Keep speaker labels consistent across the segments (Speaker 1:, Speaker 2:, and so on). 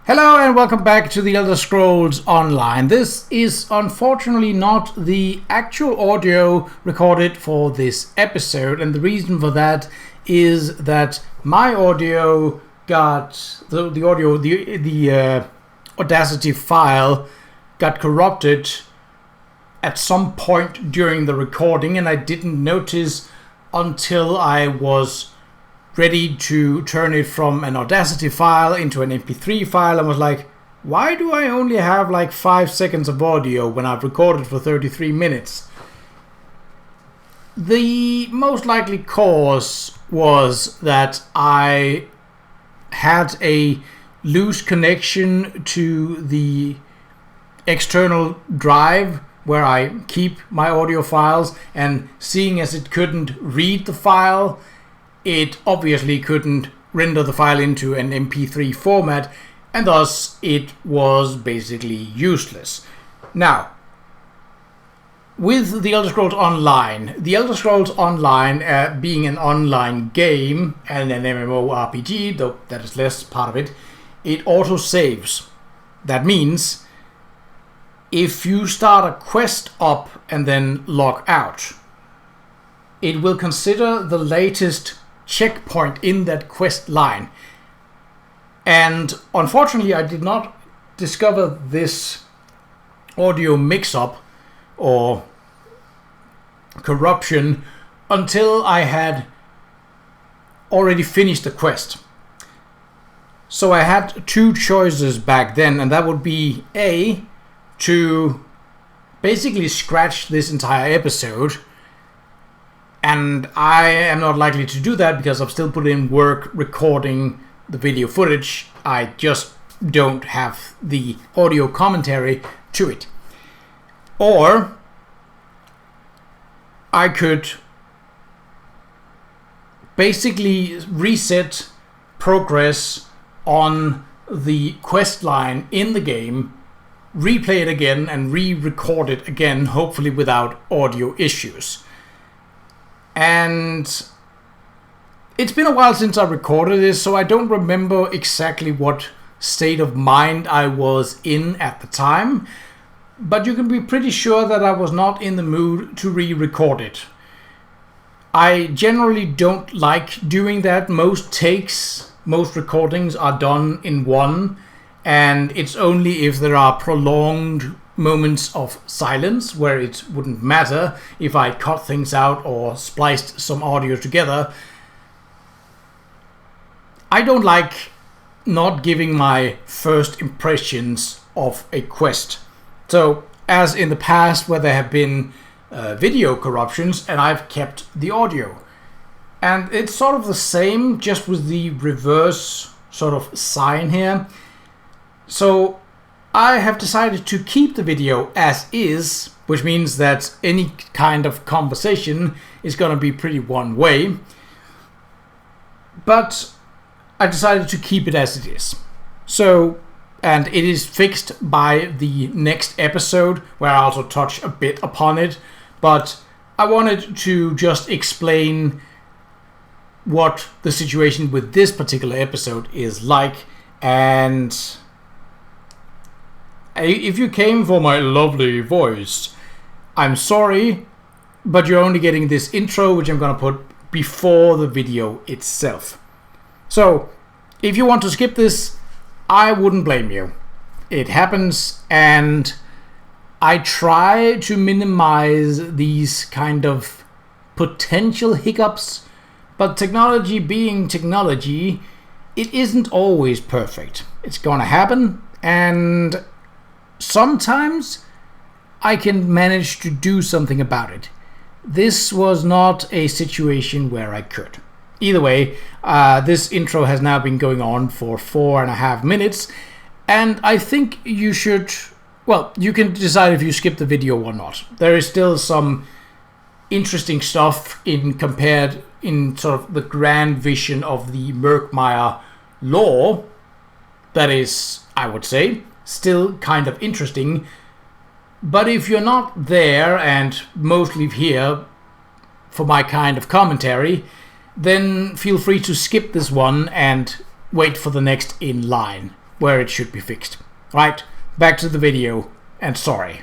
Speaker 1: Hello and welcome back to the Elder Scrolls Online. This is unfortunately not the actual audio recorded for this episode, and the reason for that is that my audio got the Audacity file got corrupted at some point during the recording, and I didn't notice until I was ready to turn it from an Audacity file into an MP3 file and was like, why do I only have like 5 seconds of audio when I've recorded for 33 minutes? The most likely cause was that I had a loose connection to the external drive where I keep my audio files, and seeing as it couldn't read the file, it obviously couldn't render the file into an MP3 format, and thus it was basically useless. Now, with the Elder Scrolls Online, being an online game and an MMORPG, though that is less part of it, it auto-saves. That means if you start a quest up and then log out, it will consider the latest checkpoint in that quest line. And unfortunately, I did not discover this audio mix-up or corruption until I had already finished the quest. So I had two choices back then, and that would be A, to basically scratch this entire episode. And I am not likely to do that because I've still put in work recording the video footage. I just don't have the audio commentary to it. Or I could basically reset progress on the quest line in the game, replay it again and re-record it again, hopefully without audio issues. And it's been a while since I recorded this, so I don't remember exactly what state of mind I was in at the time, but you can be pretty sure that I was not in the mood to re-record it. I generally don't like doing that. Most recordings are done in one, and it's only if there are prolonged moments of silence where it wouldn't matter if I cut things out or spliced some audio together. I don't like not giving my first impressions of a quest. So, as in the past where there have been video corruptions, and I've kept the audio. And it's sort of the same, just with the reverse sort of sign here. So I have decided to keep the video as is, which means that any kind of conversation is going to be pretty one way. But I decided to keep it as it is. So, and it is fixed by the next episode, where I also touch a bit upon it. But I wanted to just explain what the situation with this particular episode is like, and if you came for my lovely voice, I'm sorry, but you're only getting this intro, which I'm going to put before the video itself. So, if you want to skip this, I wouldn't blame you. It happens, and I try to minimize these kind of potential hiccups, but technology being technology, it isn't always perfect. It's going to happen, and sometimes I can manage to do something about it. This was not a situation where I could. Either way, this intro has now been going on for 4.5 minutes, and I think you should, well, you can decide if you skip the video or not. There is still some interesting stuff in sort of the grand vision of the Murkmire lore that is, I would say, still kind of interesting. But if you're not there and mostly here for my kind of commentary, then feel free to skip this one and wait for the next in line. where it should be fixed. Right, back to the video, and sorry.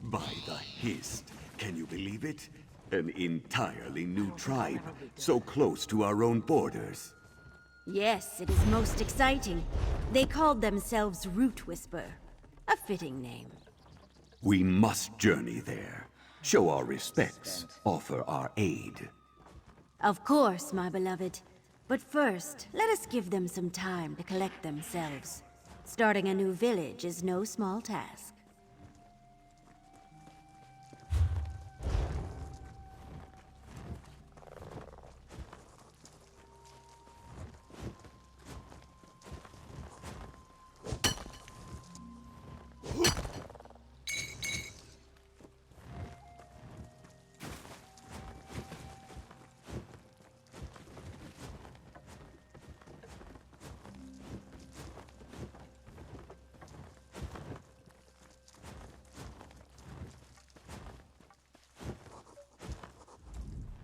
Speaker 2: By the Hist, can you believe it? An entirely new tribe, so close to our own borders.
Speaker 3: Yes, it is most exciting. They called themselves Root Whisper. A fitting name.
Speaker 2: We must journey there, show our respects, offer our aid.
Speaker 3: Of course, my beloved. But first, let us give them some time to collect themselves. Starting a new village is no small task.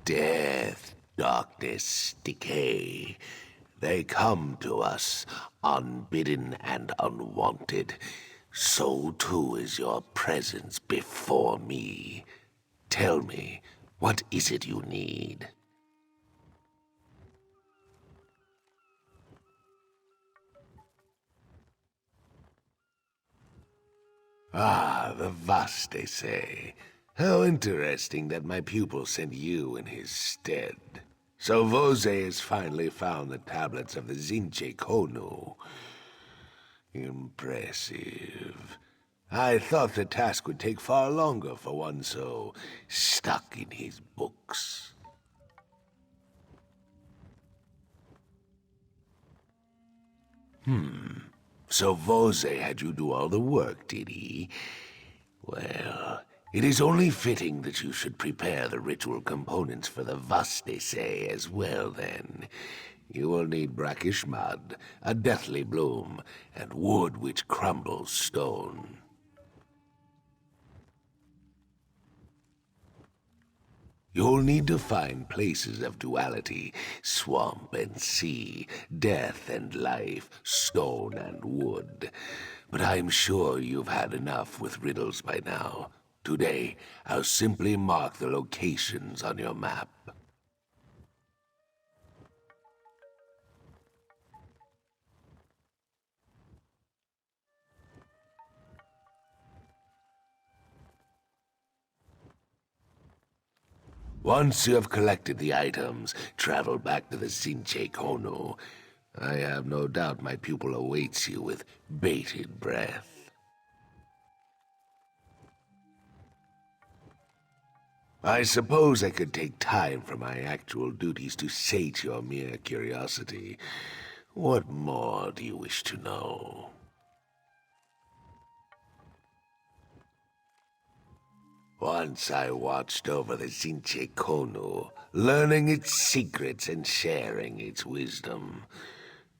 Speaker 4: Death, darkness, decay. They come to us, unbidden and unwanted. So too is your presence before me. Tell me, what is it you need? Ah, the Vas, they say. How interesting that my pupil sent you in his stead. So Vose has finally found the tablets of the Zinche Konu. Impressive. I thought the task would take far longer for one so stuck in his books. So Vose had you do all the work, did he? Well, it is only fitting that you should prepare the ritual components for the Vastese as well, then. You will need brackish mud, a deathly bloom, and wood which crumbles stone. You'll need to find places of duality, swamp and sea, death and life, stone and wood. But I'm sure you've had enough with riddles by now. Today, I'll simply mark the locations on your map. Once you have collected the items, travel back to the Zinche Kono. I have no doubt my pupil awaits you with bated breath. I suppose I could take time from my actual duties to sate your mere curiosity. What more do you wish to know? Once I watched over the Zinche Kono, learning its secrets and sharing its wisdom.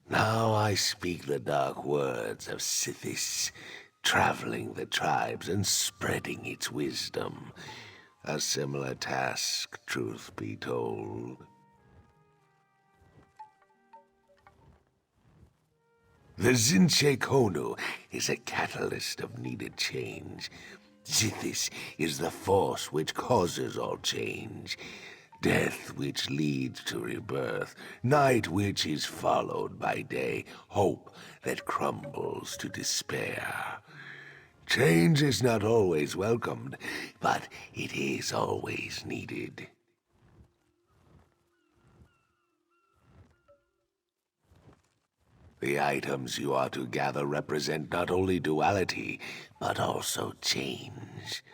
Speaker 4: Now I speak the dark words of Sithis, traveling the tribes and spreading its wisdom. A similar task, truth be told. The Zinche Kono is a catalyst of needed change. Zithis is the force which causes all change. Death which leads to rebirth, night which is followed by day, hope that crumbles to despair. Change is not always welcomed, but it is always needed. The items you are to gather represent not only duality, but also change.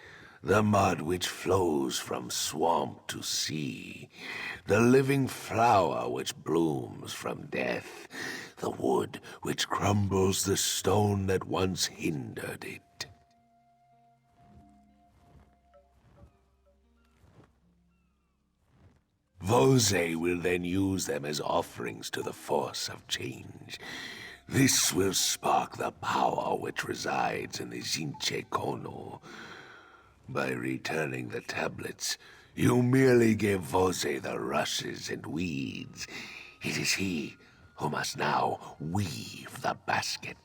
Speaker 4: The mud which flows from swamp to sea, the living flower which blooms from death, the wood which crumbles the stone that once hindered it. Vose will then use them as offerings to the force of change. This will spark the power which resides in the Zinche Kono. By returning the tablets, you merely give Vose the rushes and weeds. It is he who must now weave the basket.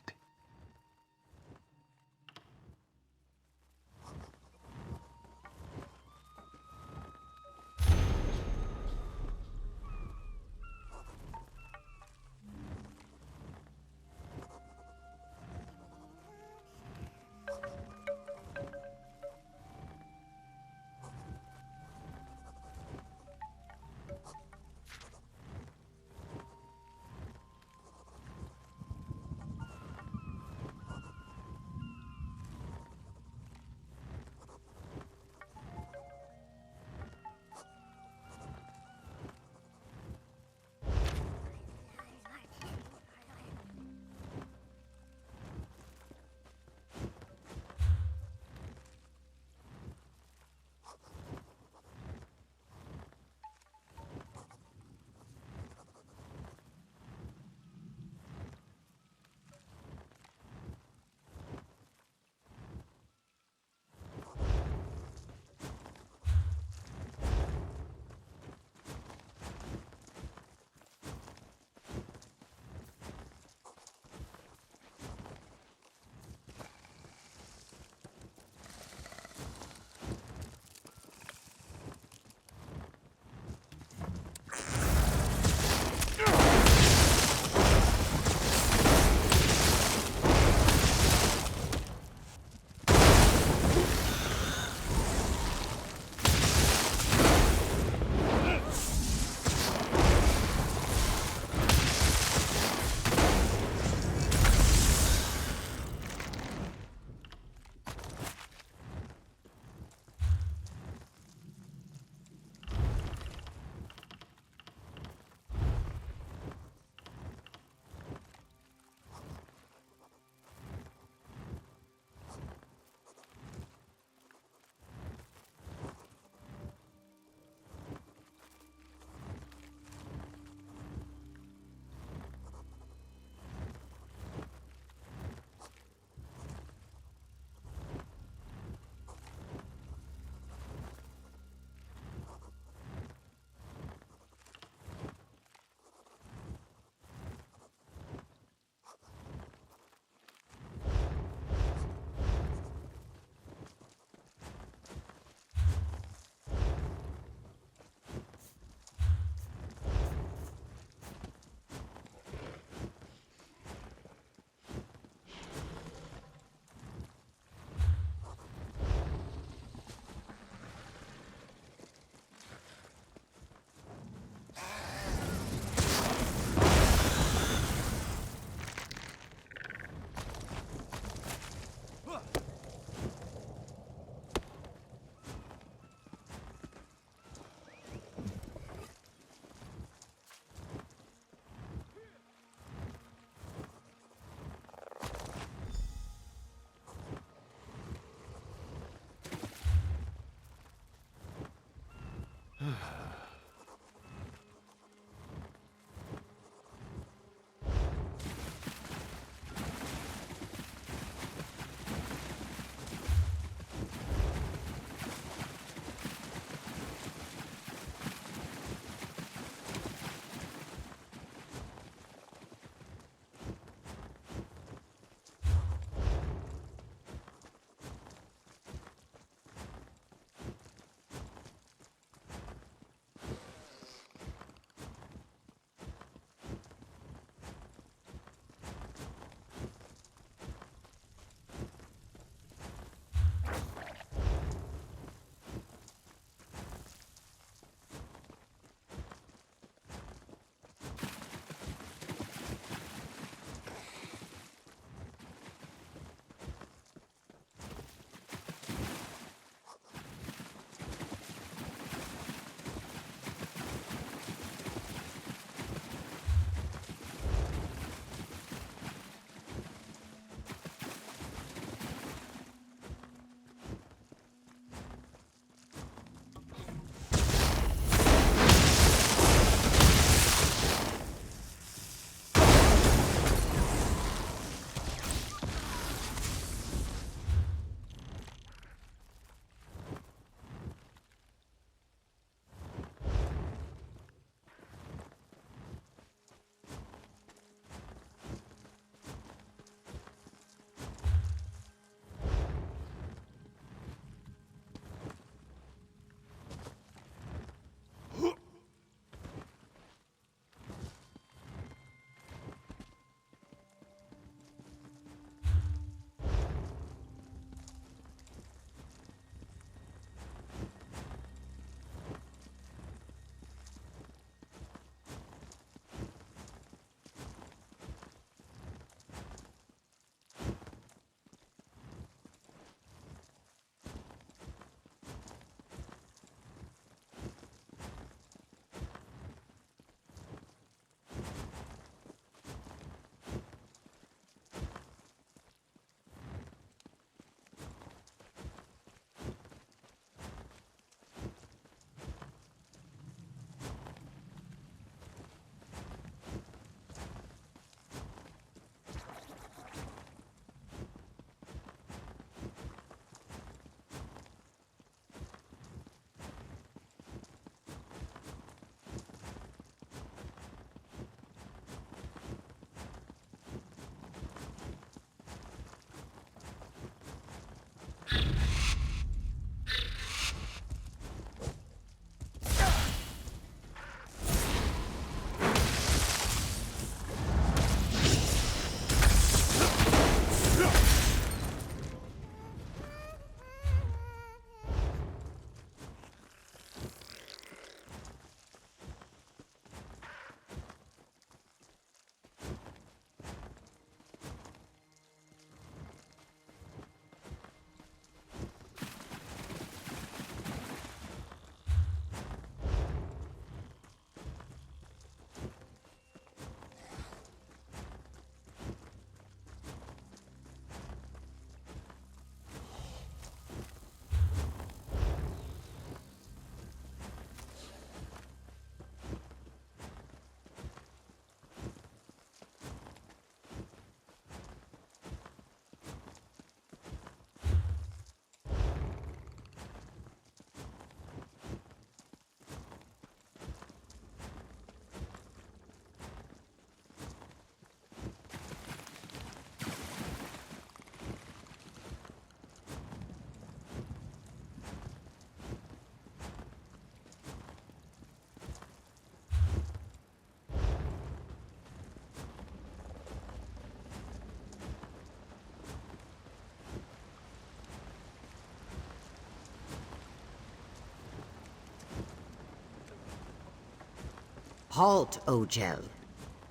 Speaker 5: Halt, Ojel.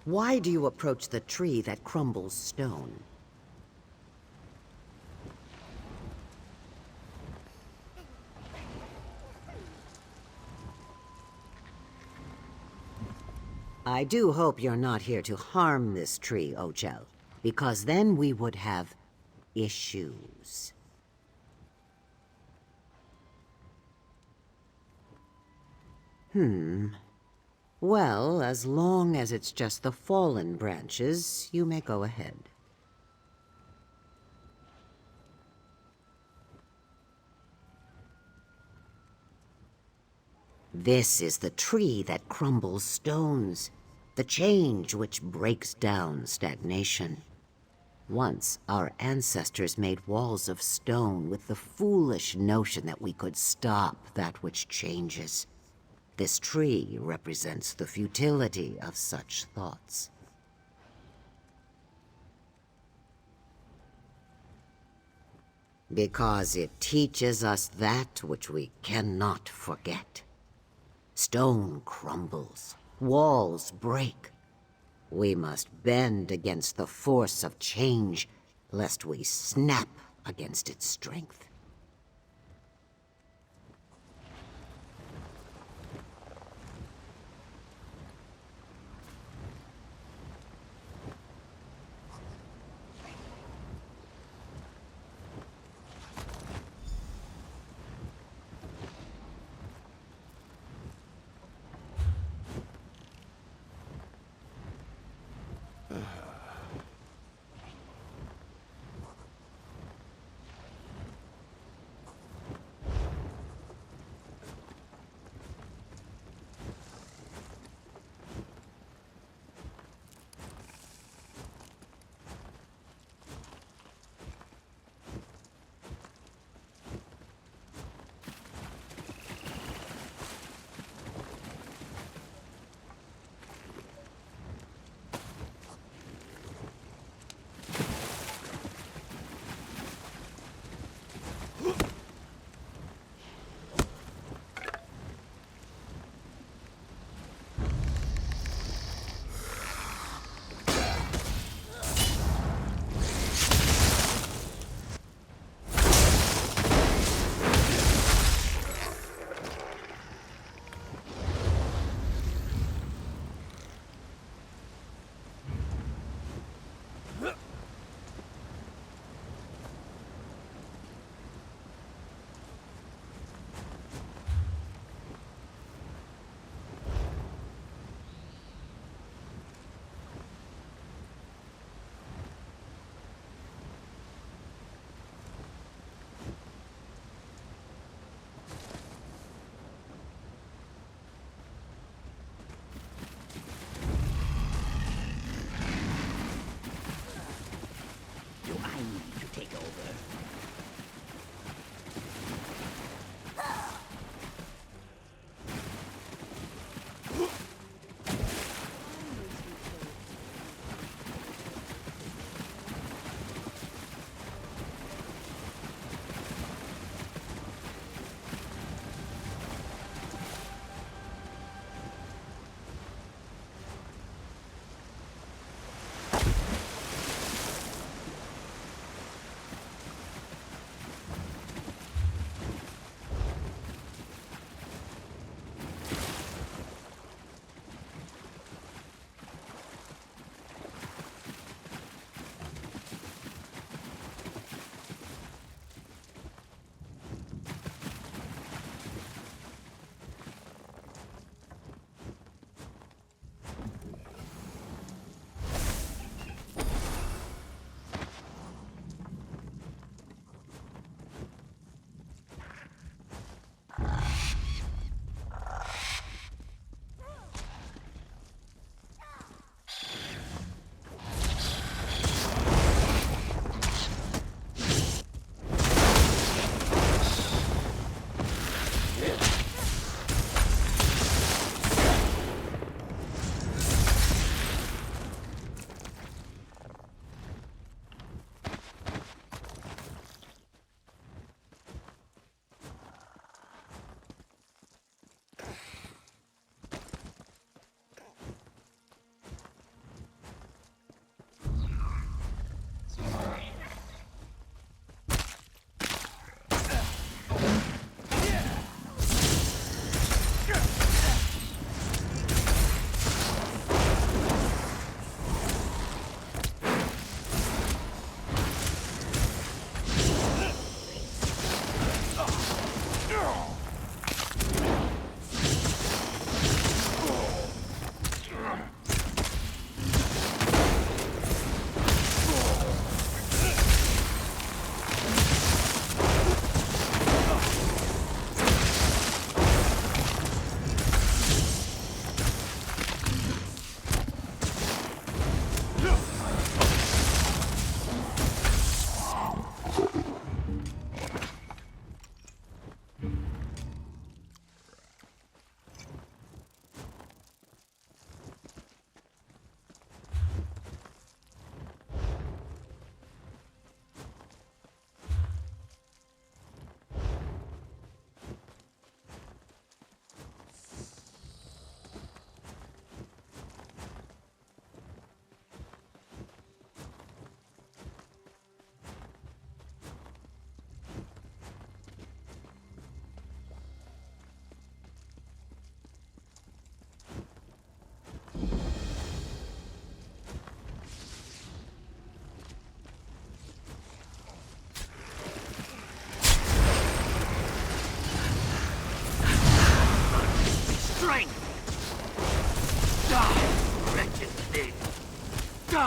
Speaker 5: Why do you approach the tree that crumbles stone? I do hope you're not here to harm this tree, Ojel, because then we would have issues. Well, as long as it's just the fallen branches, you may go ahead. This is the tree that crumbles stones, the change which breaks down stagnation. Once, our ancestors made walls of stone with the foolish notion that we could stop that which changes. This tree represents the futility of such thoughts. Because it teaches us that which we cannot forget. Stone crumbles, walls break. We must bend against the force of change, lest we snap against its strength.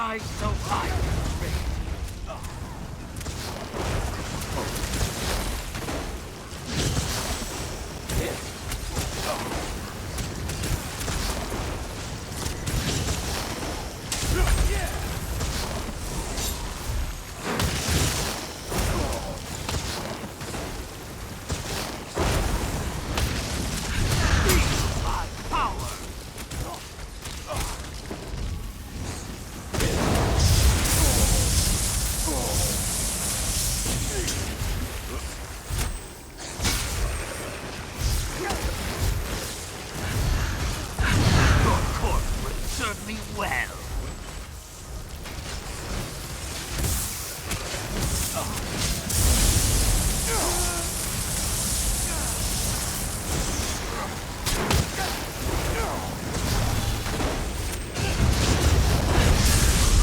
Speaker 6: rise so high and raise. Me well.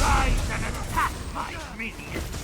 Speaker 6: Rise and attack my minions.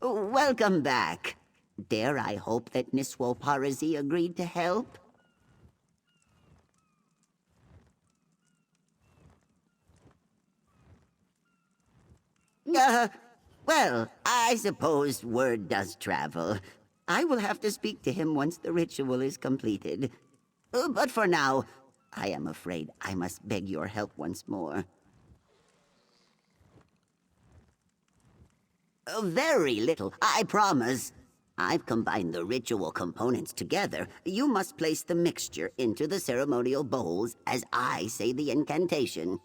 Speaker 5: Welcome back. Dare I hope that Niswo Parazi agreed to help? Well, I suppose word does travel. I will have to speak to him once the ritual is completed. But for now, I am afraid I must beg your help once more. Very little, I promise. I've combined the ritual components together. You must place the mixture into the ceremonial bowls as I say the incantation.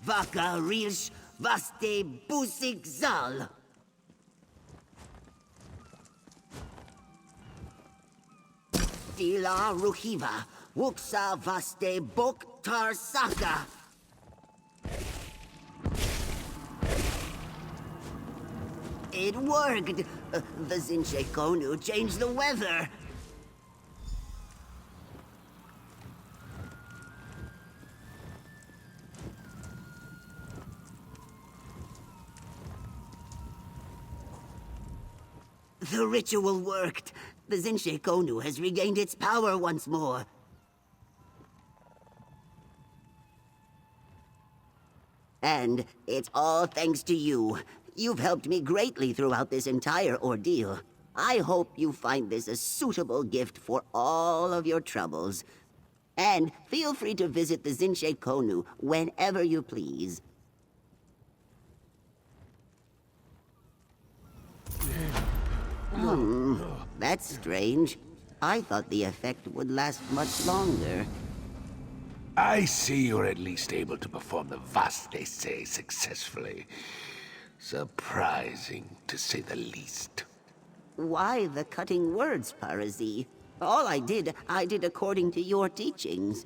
Speaker 5: Vaka Rilsh Vaste Busik Zal. Dila Ruhiva Wuksa Vaste Bok Tar Saka. It worked! The Zinche Konu changed the weather! The ritual worked! The Zinche Konu has regained its power once more. And it's all thanks to you. You've helped me greatly throughout this entire ordeal. I hope you find this a suitable gift for all of your troubles. And feel free to visit the Zinche Konu whenever you please. That's strange. I thought the effect would last much longer.
Speaker 4: I see you're at least able to perform the Vaste successfully. Surprising, to say the least.
Speaker 5: Why the cutting words, Parazi? All I did according to your teachings.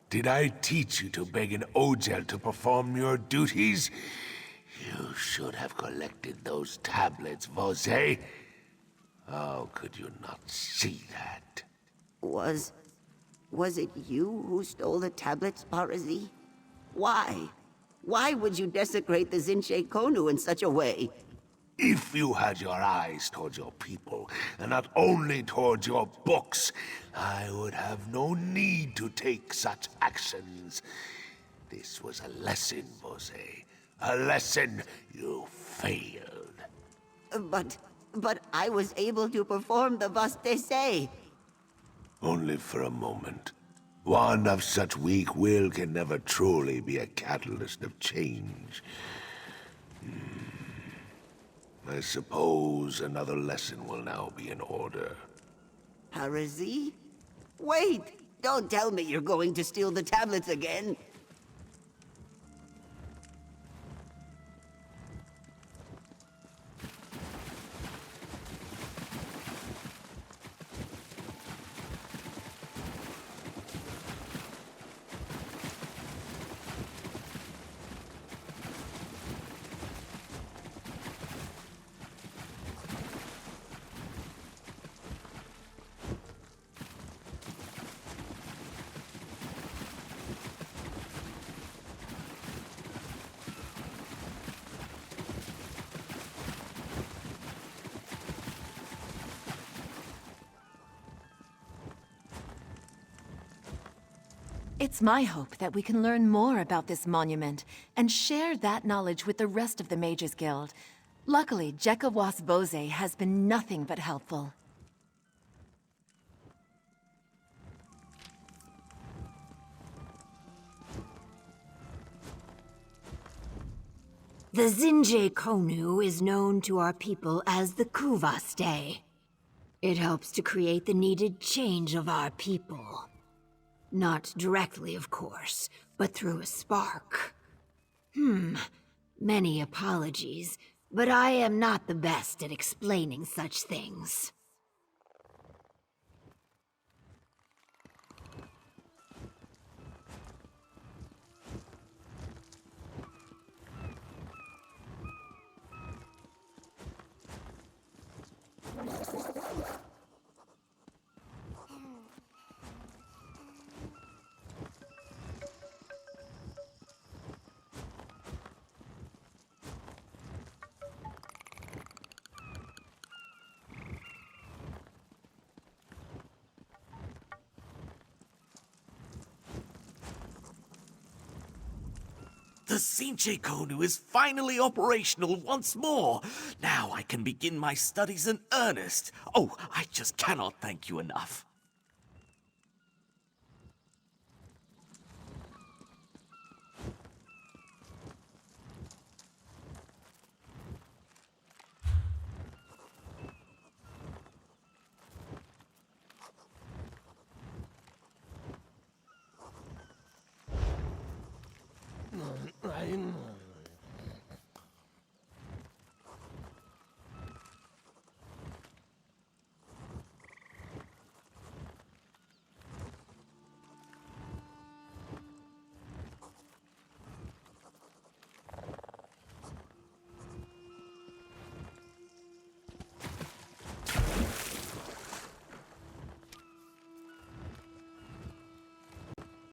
Speaker 4: Did I teach you to beg an Ojel to perform your duties? You should have collected those tablets, Vose. How could you not see that?
Speaker 5: Was it you who stole the tablets, Parazi? Why? Why would you desecrate the Zinche Konu in such a way?
Speaker 4: If you had your eyes towards your people, and not only towards your books, I would have no need to take such actions. This was a lesson, Vose. A lesson. You failed.
Speaker 5: But I was able to perform the Vastese.
Speaker 4: Only for a moment. One of such weak will can never truly be a catalyst of change. I suppose another lesson will now be in order.
Speaker 5: Parazi? Wait! Don't tell me you're going to steal the tablets again!
Speaker 7: It's my hope that we can learn more about this monument and share that knowledge with the rest of the Mages Guild. Luckily, Jekawas Bose has been nothing but helpful.
Speaker 8: The Zinje Konu is known to our people as the Kuvaste. It helps to create the needed change of our people. Not directly, of course, but through a spark. Many apologies, but I am not the best at explaining such things.
Speaker 9: The Sinche Konu is finally operational once more. Now I can begin my studies in earnest. Oh, I just cannot thank you enough.